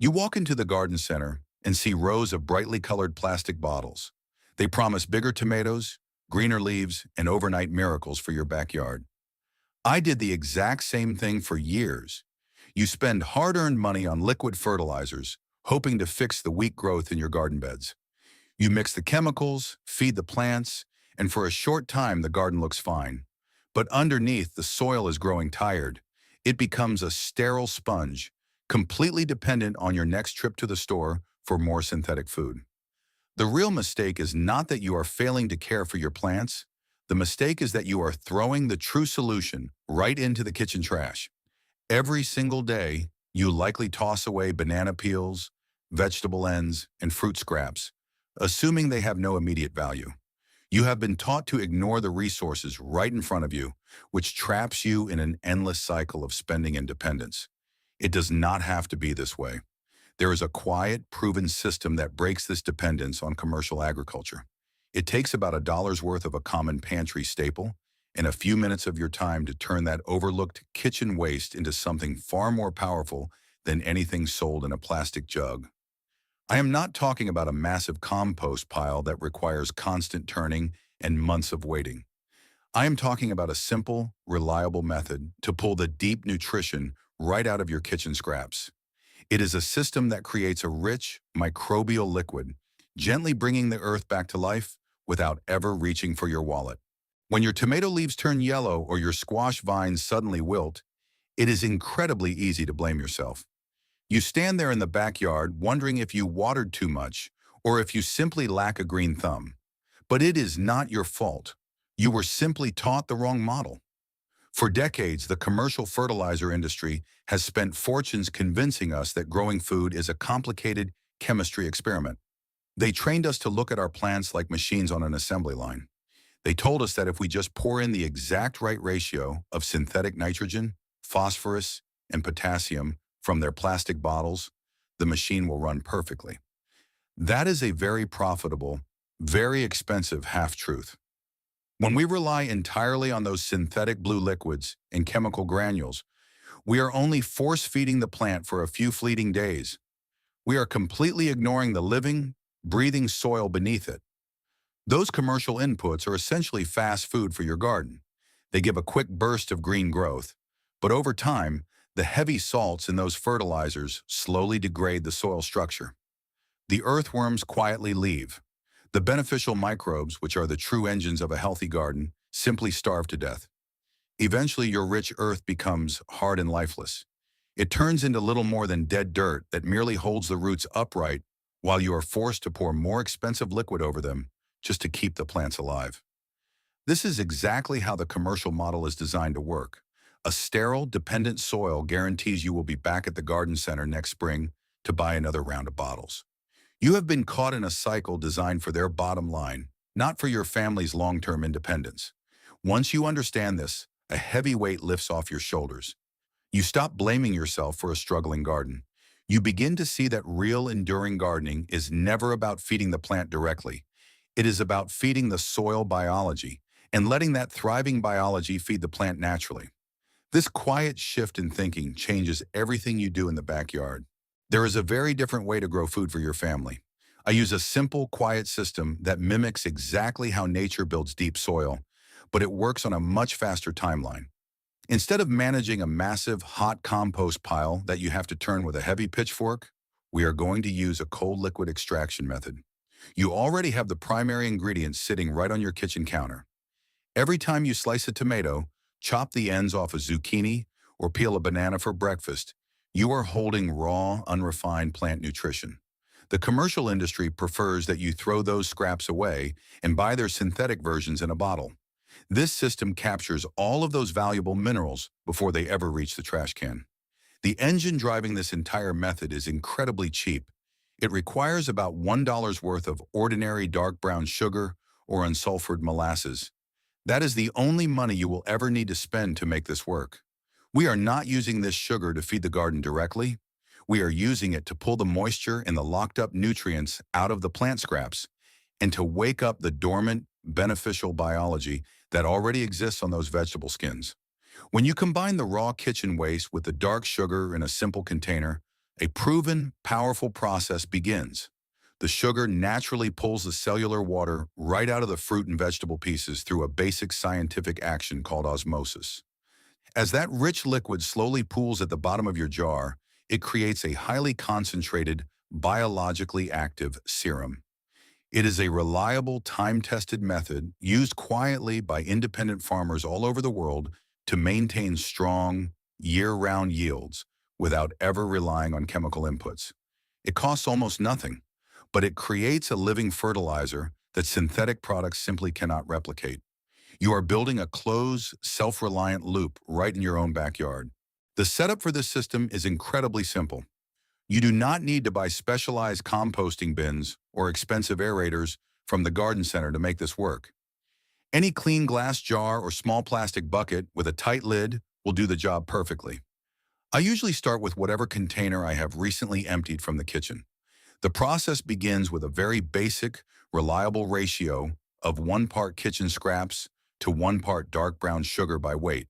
You walk into the garden center and see rows of brightly colored plastic bottles. They promise bigger tomatoes, greener leaves, and overnight miracles for your backyard. I did the exact same thing for years. You spend hard-earned money on liquid fertilizers, hoping to fix the weak growth in your garden beds. You mix the chemicals, feed the plants, and for a short time the garden looks fine. But underneath, the soil is growing tired. It becomes a sterile sponge, completely dependent on your next trip to the store for more synthetic food. The real mistake is not that you are failing to care for your plants. The mistake is that you are throwing the true solution right into the kitchen trash. Every single day, you likely toss away banana peels, vegetable ends, and fruit scraps, assuming they have no immediate value. You have been taught to ignore the resources right in front of you, which traps you in an endless cycle of spending and dependence. It does not have to be this way. There is a quiet, proven system that breaks this dependence on commercial agriculture. It takes about $1 worth of a common pantry staple and a few minutes of your time to turn that overlooked kitchen waste into something far more powerful than anything sold in a plastic jug. I am not talking about a massive compost pile that requires constant turning and months of waiting. I am talking about a simple, reliable method to pull the deep nutrition right out of your kitchen scraps. It is a system that creates a rich, microbial liquid, gently bringing the earth back to life without ever reaching for your wallet. When your tomato leaves turn yellow or your squash vines suddenly wilt, it is incredibly easy to blame yourself. You stand there in the backyard wondering if you watered too much or if you simply lack a green thumb. But it is not your fault. You were simply taught the wrong model. For decades, the commercial fertilizer industry has spent fortunes convincing us that growing food is a complicated chemistry experiment. They trained us to look at our plants like machines on an assembly line. They told us that if we just pour in the exact right ratio of synthetic nitrogen, phosphorus, and potassium from their plastic bottles, the machine will run perfectly. That is a very profitable, very expensive half-truth. When we rely entirely on those synthetic blue liquids and chemical granules, we are only force-feeding the plant for a few fleeting days. We are completely ignoring the living, breathing soil beneath it. Those commercial inputs are essentially fast food for your garden. They give a quick burst of green growth, but over time, the heavy salts in those fertilizers slowly degrade the soil structure. The earthworms quietly leave. The beneficial microbes, which are the true engines of a healthy garden, simply starve to death. Eventually, your rich earth becomes hard and lifeless. It turns into little more than dead dirt that merely holds the roots upright while you are forced to pour more expensive liquid over them just to keep the plants alive. This is exactly how the commercial model is designed to work. A sterile, dependent soil guarantees you will be back at the garden center next spring to buy another round of bottles. You have been caught in a cycle designed for their bottom line, not for your family's long-term independence. Once you understand this, a heavy weight lifts off your shoulders. You stop blaming yourself for a struggling garden. You begin to see that real, enduring gardening is never about feeding the plant directly. It is about feeding the soil biology and letting that thriving biology feed the plant naturally. This quiet shift in thinking changes everything you do in the backyard. There is a very different way to grow food for your family. I use a simple, quiet system that mimics exactly how nature builds deep soil, but it works on a much faster timeline. Instead of managing a massive, hot compost pile that you have to turn with a heavy pitchfork, we are going to use a cold liquid extraction method. You already have the primary ingredients sitting right on your kitchen counter. Every time you slice a tomato, chop the ends off a zucchini, or peel a banana for breakfast, you are holding raw, unrefined plant nutrition. The commercial industry prefers that you throw those scraps away and buy their synthetic versions in a bottle. This system captures all of those valuable minerals before they ever reach the trash can. The engine driving this entire method is incredibly cheap. It requires about $1 worth of ordinary dark brown sugar or unsulfured molasses. That is the only money you will ever need to spend to make this work. We are not using this sugar to feed the garden directly. We are using it to pull the moisture and the locked-up nutrients out of the plant scraps and to wake up the dormant, beneficial biology that already exists on those vegetable skins. When you combine the raw kitchen waste with the dark sugar in a simple container, A proven, powerful process begins. The sugar naturally pulls the cellular water right out of the fruit and vegetable pieces through a basic scientific action called osmosis. As that rich liquid slowly pools at the bottom of your jar, it creates a highly concentrated, biologically active serum. It is a reliable, time-tested method used quietly by independent farmers all over the world to maintain strong, year-round yields without ever relying on chemical inputs. It costs almost nothing, but it creates a living fertilizer that synthetic products simply cannot replicate. You are building a closed, self-reliant loop right in your own backyard. The setup for this system is incredibly simple. You do not need to buy specialized composting bins or expensive aerators from the garden center to make this work. Any clean glass jar or small plastic bucket with a tight lid will do the job perfectly. I usually start with whatever container I have recently emptied from the kitchen. The process begins with a very basic, reliable ratio of 1 part kitchen scraps to 1 part dark brown sugar by weight.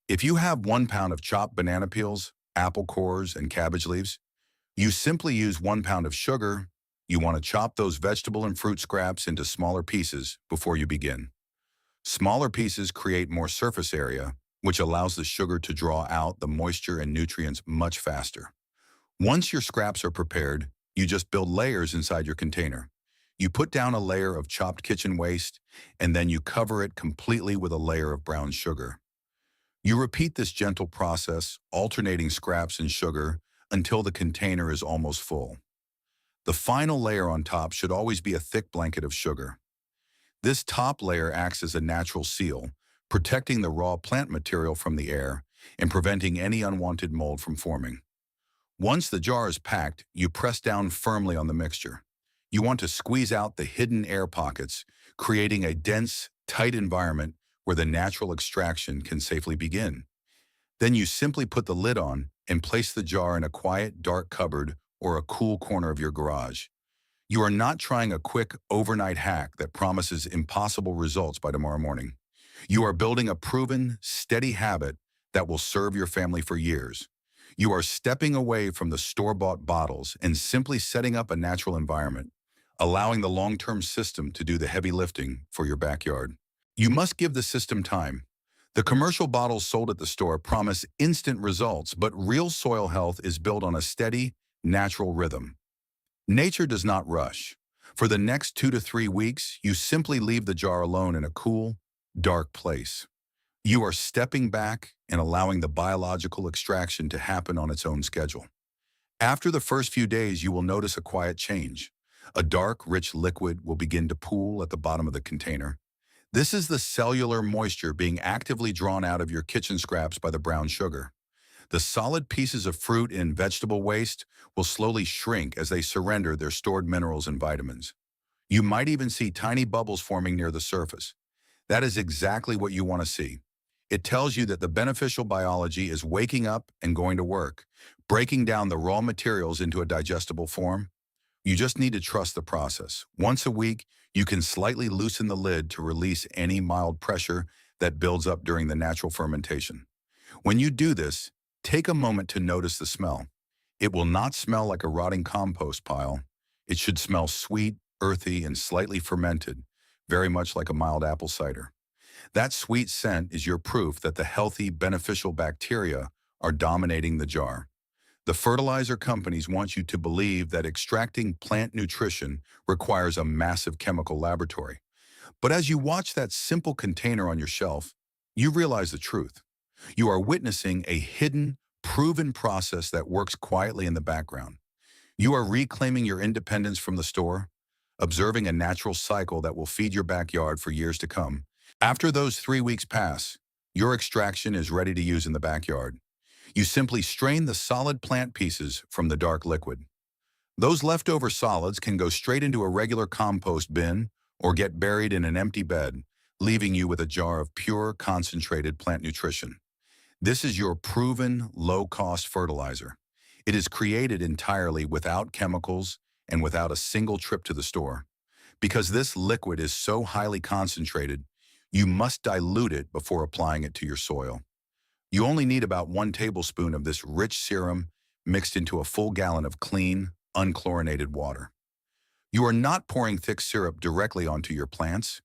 If you have 1 pound of chopped banana peels, apple cores, and cabbage leaves, you simply use 1 pound of sugar. You want to chop those vegetable and fruit scraps into smaller pieces before you begin. Smaller pieces create more surface area, which allows the sugar to draw out the moisture and nutrients much faster. Once your scraps are prepared, you just build layers inside your container. You put down a layer of chopped kitchen waste, and then you cover it completely with a layer of brown sugar. You repeat this gentle process, alternating scraps and sugar, until the container is almost full. The final layer on top should always be a thick blanket of sugar. This top layer acts as a natural seal, protecting the raw plant material from the air and preventing any unwanted mold from forming. Once the jar is packed, you press down firmly on the mixture. You want to squeeze out the hidden air pockets, creating a dense, tight environment where the natural extraction can safely begin. Then you simply put the lid on and place the jar in a quiet, dark cupboard or a cool corner of your garage. You are not trying a quick, overnight hack that promises impossible results by tomorrow morning. You are building a proven, steady habit that will serve your family for years. You are stepping away from the store-bought bottles and simply setting up a natural environment, allowing the long-term system to do the heavy lifting for your backyard. You must give the system time. The commercial bottles sold at the store promise instant results, but real soil health is built on a steady, natural rhythm. Nature does not rush. For the next 2 to 3 weeks, you simply leave the jar alone in a cool, dark place. You are stepping back and allowing the biological extraction to happen on its own schedule. After the first few days, you will notice a quiet change. A dark, rich liquid will begin to pool at the bottom of the container. This is the cellular moisture being actively drawn out of your kitchen scraps by the brown sugar. The solid pieces of fruit and vegetable waste will slowly shrink as they surrender their stored minerals and vitamins. You might even see tiny bubbles forming near the surface. That is exactly what you want to see. It tells you that the beneficial biology is waking up and going to work, breaking down the raw materials into a digestible form. You just need to trust the process. Once a week, you can slightly loosen the lid to release any mild pressure that builds up during the natural fermentation. When you do this, take a moment to notice the smell. It will not smell like a rotting compost pile. It should smell sweet, earthy, and slightly fermented, very much like a mild apple cider. That sweet scent is your proof that the healthy, beneficial bacteria are dominating the jar. The fertilizer companies want you to believe that extracting plant nutrition requires a massive chemical laboratory. But as you watch that simple container on your shelf, you realize the truth. You are witnessing a hidden, proven process that works quietly in the background. You are reclaiming your independence from the store, observing a natural cycle that will feed your backyard for years to come. After those 3 weeks pass, your extraction is ready to use in the backyard. You simply strain the solid plant pieces from the dark liquid. Those leftover solids can go straight into a regular compost bin or get buried in an empty bed, leaving you with a jar of pure, concentrated plant nutrition. This is your proven, low-cost fertilizer. It is created entirely without chemicals and without a single trip to the store. Because this liquid is so highly concentrated, you must dilute it before applying it to your soil. You only need about 1 tablespoon of this rich serum mixed into a full gallon of clean, unchlorinated water. You are not pouring thick syrup directly onto your plants.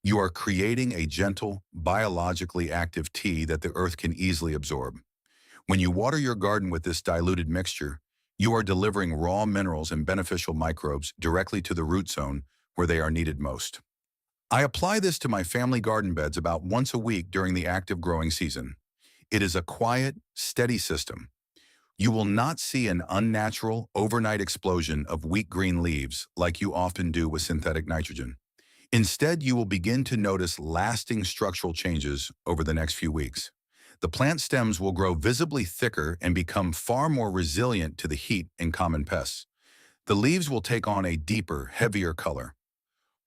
You are creating a gentle, biologically active tea that the earth can easily absorb. When you water your garden with this diluted mixture, you are delivering raw minerals and beneficial microbes directly to the root zone where they are needed most. I apply this to my family garden beds about once a week during the active growing season. It is a quiet, steady system. You will not see an unnatural, overnight explosion of weak green leaves like you often do with synthetic nitrogen. Instead, you will begin to notice lasting structural changes over the next few weeks. The plant stems will grow visibly thicker and become far more resilient to the heat and common pests. The leaves will take on a deeper, heavier color.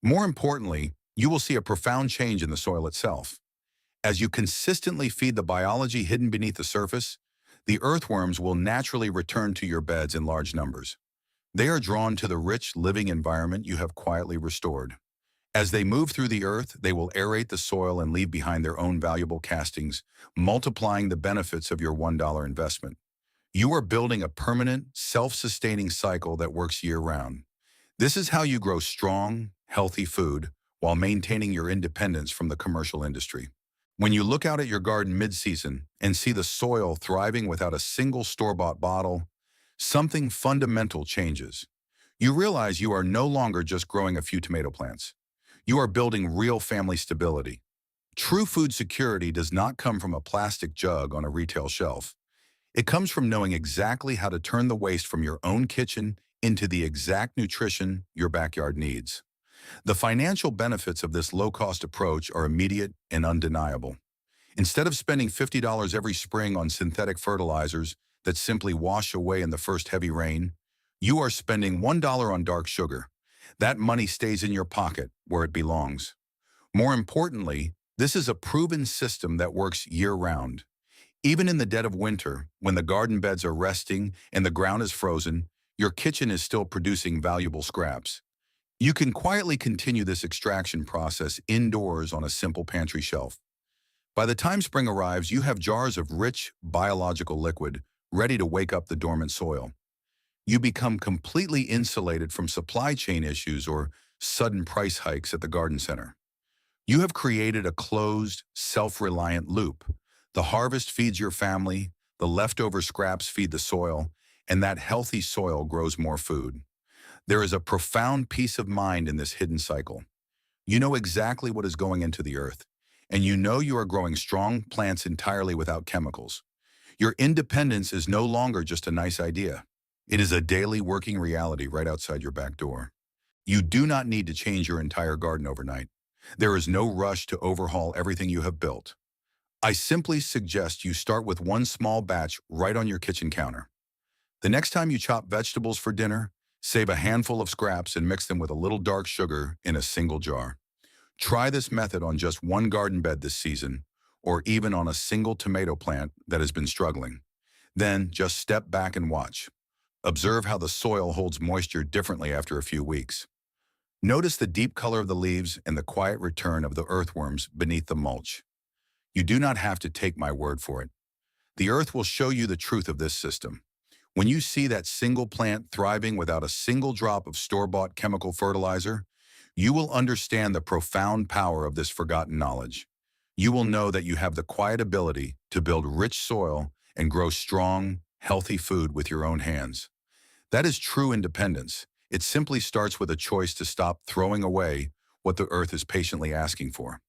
More importantly, you will see a profound change in the soil itself. As you consistently feed the biology hidden beneath the surface, the earthworms will naturally return to your beds in large numbers. They are drawn to the rich, living environment you have quietly restored. As they move through the earth, they will aerate the soil and leave behind their own valuable castings, multiplying the benefits of your $1 investment. You are building a permanent, self-sustaining cycle that works year-round. This is how you grow strong, healthy food while maintaining your independence from the commercial industry. When you look out at your garden mid-season and see the soil thriving without a single store-bought bottle, something fundamental changes. You realize you are no longer just growing a few tomato plants. You are building real family stability. True food security does not come from a plastic jug on a retail shelf. It comes from knowing exactly how to turn the waste from your own kitchen into the exact nutrition your backyard needs. The financial benefits of this low-cost approach are immediate and undeniable. Instead of spending $50 every spring on synthetic fertilizers that simply wash away in the first heavy rain, you are spending $1 on dark sugar. That money stays in your pocket where it belongs. More importantly, this is a proven system that works year-round. Even in the dead of winter, when the garden beds are resting and the ground is frozen, your kitchen is still producing valuable scraps. You can quietly continue this extraction process indoors on a simple pantry shelf. By the time spring arrives, you have jars of rich, biological liquid ready to wake up the dormant soil. You become completely insulated from supply chain issues or sudden price hikes at the garden center. You have created a closed, self-reliant loop. The harvest feeds your family, the leftover scraps feed the soil, and that healthy soil grows more food. There is a profound peace of mind in this hidden cycle. You know exactly what is going into the earth, and you know you are growing strong plants entirely without chemicals. Your independence is no longer just a nice idea. It is a daily working reality right outside your back door. You do not need to change your entire garden overnight. There is no rush to overhaul everything you have built. I simply suggest you start with one small batch right on your kitchen counter. The next time you chop vegetables for dinner, save a handful of scraps and mix them with a little dark sugar in a single jar. Try this method on just one garden bed this season, or even on a single tomato plant that has been struggling. Then just step back and watch. Observe how the soil holds moisture differently after a few weeks. Notice the deep color of the leaves and the quiet return of the earthworms beneath the mulch. You do not have to take my word for it. The earth will show you the truth of this system. When you see that single plant thriving without a single drop of store-bought chemical fertilizer, you will understand the profound power of this forgotten knowledge. You will know that you have the quiet ability to build rich soil and grow strong, healthy food with your own hands. That is true independence. It simply starts with a choice to stop throwing away what the earth is patiently asking for.